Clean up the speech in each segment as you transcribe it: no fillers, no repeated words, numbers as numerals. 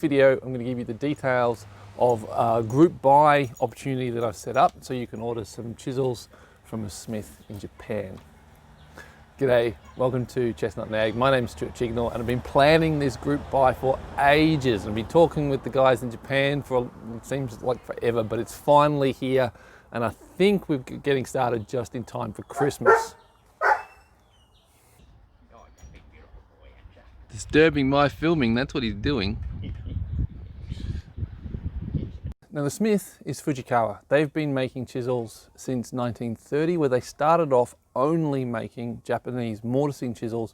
Video, I'm going to give you the details of a group buy opportunity that I've set up so you can order some chisels from a Smith in Japan. G'day, welcome to Chestnut Nag. My name's Stuart Chignall and I've been planning this group buy for ages. I've been talking with the guys in Japan for, it seems like forever, but it's finally here and I think we're getting started just in time for Christmas. Disturbing my filming, that's what he's doing. Now the Smith is Fujikawa. They've been making chisels since 1930, where they started off only making Japanese mortising chisels,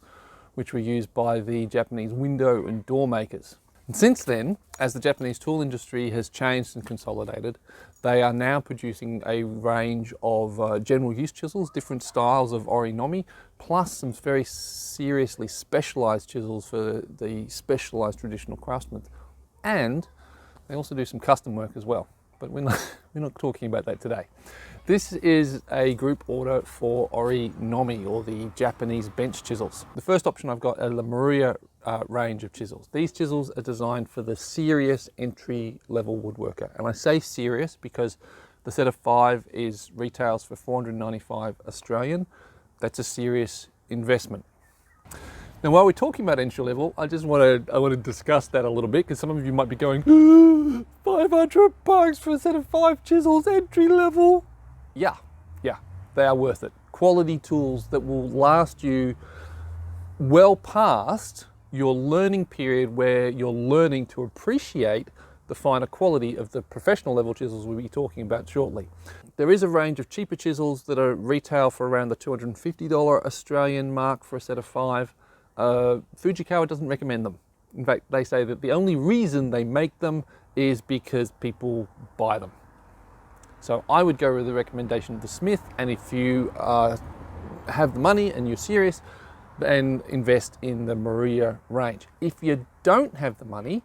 which were used by the Japanese window and door makers. And since then, as the Japanese tool industry has changed and consolidated, they are now producing a range of general use chisels, different styles of orinomi, plus some very seriously specialized chisels for the specialized traditional craftsmen. And they also do some custom work as well, but we're not talking about that today. This is a group order for orinomi, or the Japanese bench chisels. The first option I've got are the Maruya range of chisels. These chisels are designed for the serious entry-level woodworker. And I say serious because the set of 5 retails for 495 Australian. That's a serious investment. Now, while we're talking about entry level, I want to discuss that a little bit, because some of you might be going, $500 for a set of 5 chisels, entry level. Yeah, they are worth it. Quality tools that will last you well past your learning period, where you're learning to appreciate the finer quality of the professional level chisels we'll be talking about shortly. There is a range of cheaper chisels that are retail for around the $250 Australian mark for a set of 5. Fujikawa doesn't recommend them. In fact, they say that the only reason they make them is because people buy them. So I would go with the recommendation of the Smith, and if you have the money and you're serious, then invest in the Maruya range. If you don't have the money,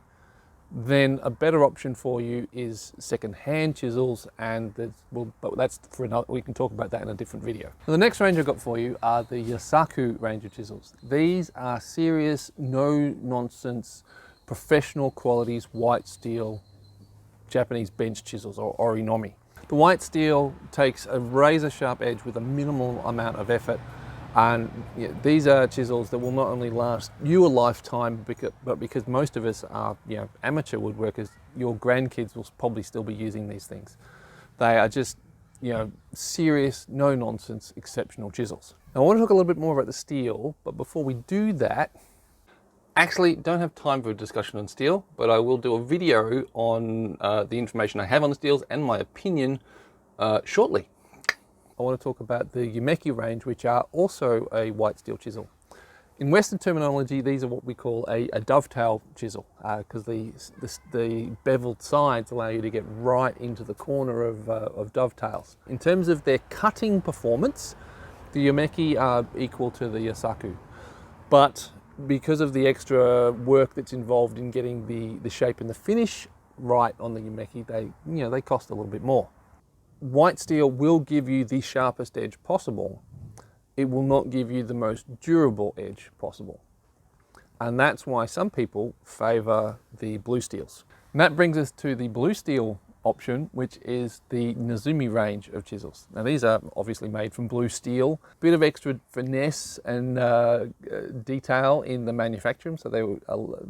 then a better option for you is second-hand chisels, and but that's for another, we can talk about that in a different video. So the next range I've got for you are the Yasaku range of chisels. These are serious, no-nonsense, professional qualities, white steel, Japanese bench chisels, or orinomi. The white steel takes a razor-sharp edge with a minimal amount of effort. And these are chisels that will not only last you a lifetime, but because most of us are amateur woodworkers, your grandkids will probably still be using these things. They are just serious, no nonsense, exceptional chisels. Now I want to talk a little bit more about the steel, but before we do that, actually don't have time for a discussion on steel, but I will do a video on the information I have on the steels and my opinion shortly. I want to talk about the Yumeki range, which are also a white steel chisel. In Western terminology, these are what we call a dovetail chisel, because the beveled sides allow you to get right into the corner of dovetails. In terms of their cutting performance, the Yumeki are equal to the Yasaku, but because of the extra work that's involved in getting the shape and the finish right on the Yumeki, they cost a little bit more. White steel will give you the sharpest edge possible. It will not give you the most durable edge possible. And that's why some people favor the blue steels. And that brings us to the blue steel option, which is the Nezumi range of chisels. Now these are obviously made from blue steel, bit of extra finesse and detail in the manufacturing, so they were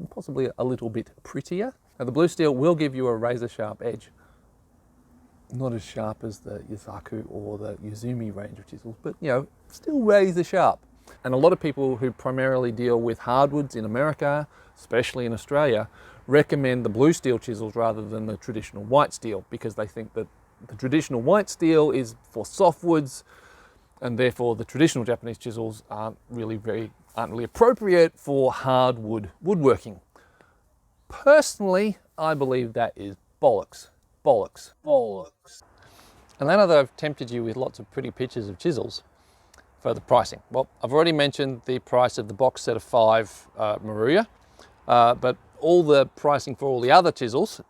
possibly a little bit prettier. Now the blue steel will give you a razor sharp edge. Not as sharp as the Yasaku or the Yuzumi range of chisels, but still razor sharp. And a lot of people who primarily deal with hardwoods in America, especially in Australia, recommend the blue steel chisels rather than the traditional white steel, because they think that the traditional white steel is for softwoods, and therefore the traditional Japanese chisels aren't really appropriate for hardwood woodworking. Personally, I believe that is bollocks. Bollocks. And now that I've tempted you with lots of pretty pictures of chisels for the pricing. Well, I've already mentioned the price of the box set of 5 Maruya, but all the pricing for all the other chisels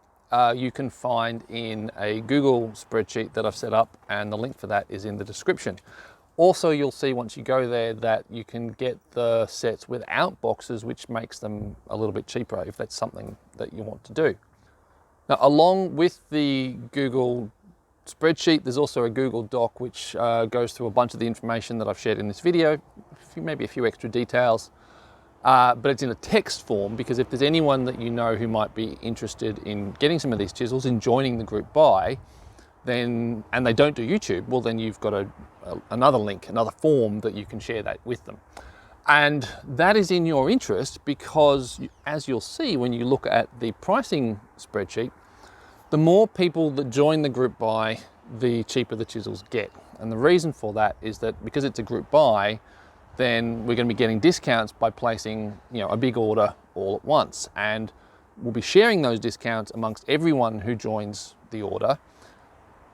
you can find in a Google spreadsheet that I've set up, and the link for that is in the description. Also, you'll see once you go there that you can get the sets without boxes, which makes them a little bit cheaper if that's something that you want to do. Now, along with the Google spreadsheet, there's also a Google Doc which goes through a bunch of the information that I've shared in this video, maybe a few extra details, but it's in a text form, because if there's anyone that you know who might be interested in getting some of these chisels and joining the group buy, then, and they don't do YouTube, well then you've got another link, another form that you can share that with them. And that is in your interest because, as you'll see when you look at the pricing spreadsheet, the more people that join the group buy, the cheaper the chisels get. And the reason for that is that because it's a group buy, then we're going to be getting discounts by placing, a big order all at once. And we'll be sharing those discounts amongst everyone who joins the order.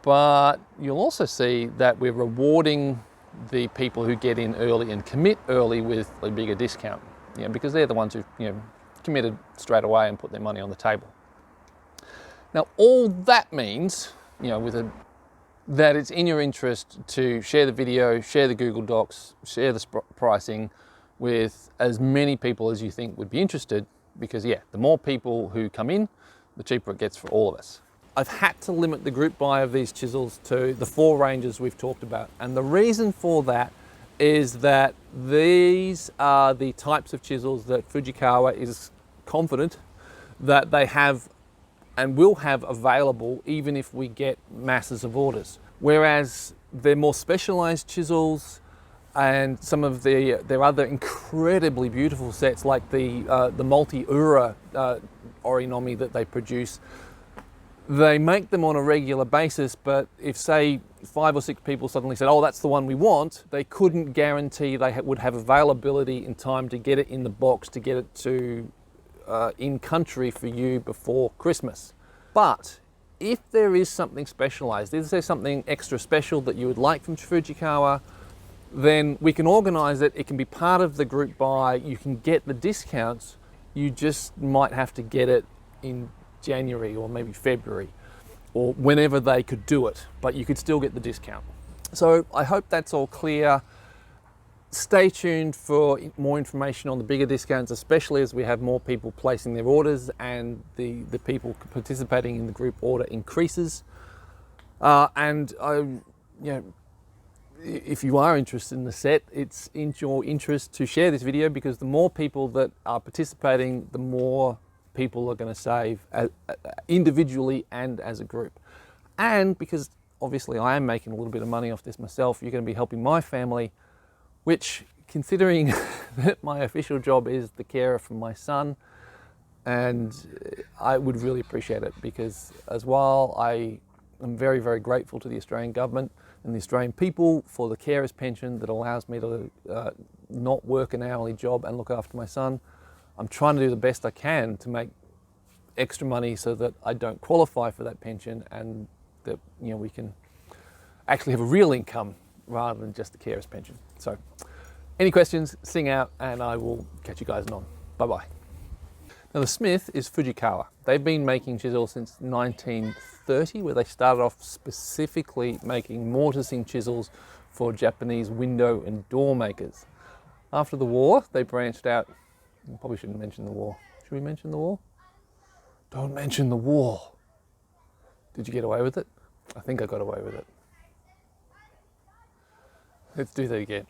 But you'll also see that we're rewarding the people who get in early and commit early with a bigger discount, because they're the ones who committed straight away and put their money on the table. Now, all that means, that it's in your interest to share the video, share the Google Docs, share the pricing with as many people as you think would be interested, because the more people who come in, the cheaper it gets for all of us. I've had to limit the group buy of these chisels to the 4 ranges we've talked about. And the reason for that is that these are the types of chisels that Fujikawa is confident that they have and will have available even if we get masses of orders. Whereas they're more specialized chisels and some of their other incredibly beautiful sets, like the multi-ura origami that they produce, they make them on a regular basis, but if, say, 5 or 6 people suddenly said, oh, that's the one we want, they couldn't guarantee they would have availability in time to get it in the box, to get it to in country for you before Christmas. But if there is something specialized, is there something extra special that you would like from Fujikawa, then we can organize it. It can be part of the group buy. You can get the discounts. You just might have to get it in January or maybe February or whenever they could do it, but you could still get the discount. So I hope that's all clear. Stay tuned for more information on the bigger discounts, especially as we have more people placing their orders and the people participating in the group order increases. If you are interested in the set, it's in your interest to share this video, because the more people that are participating, the more people are going to save individually and as a group. And because obviously I am making a little bit of money off this myself, you're going to be helping my family, which, considering that my official job is the carer for my son, and I would really appreciate it, because as while I am very, very grateful to the Australian government and the Australian people for the carer's pension that allows me to not work an hourly job and look after my son, I'm trying to do the best I can to make extra money so that I don't qualify for that pension, and that we can actually have a real income rather than just the carer's pension. So any questions, sing out, and I will catch you guys on. Bye-bye. Now, the Smith is Fujikawa. They've been making chisels since 1930, where they started off specifically making mortising chisels for Japanese window and door makers. After the war, they branched out. Probably shouldn't mention the war. Should we mention the war? Don't mention the war. Did you get away with it? I think I got away with it. Let's do that again.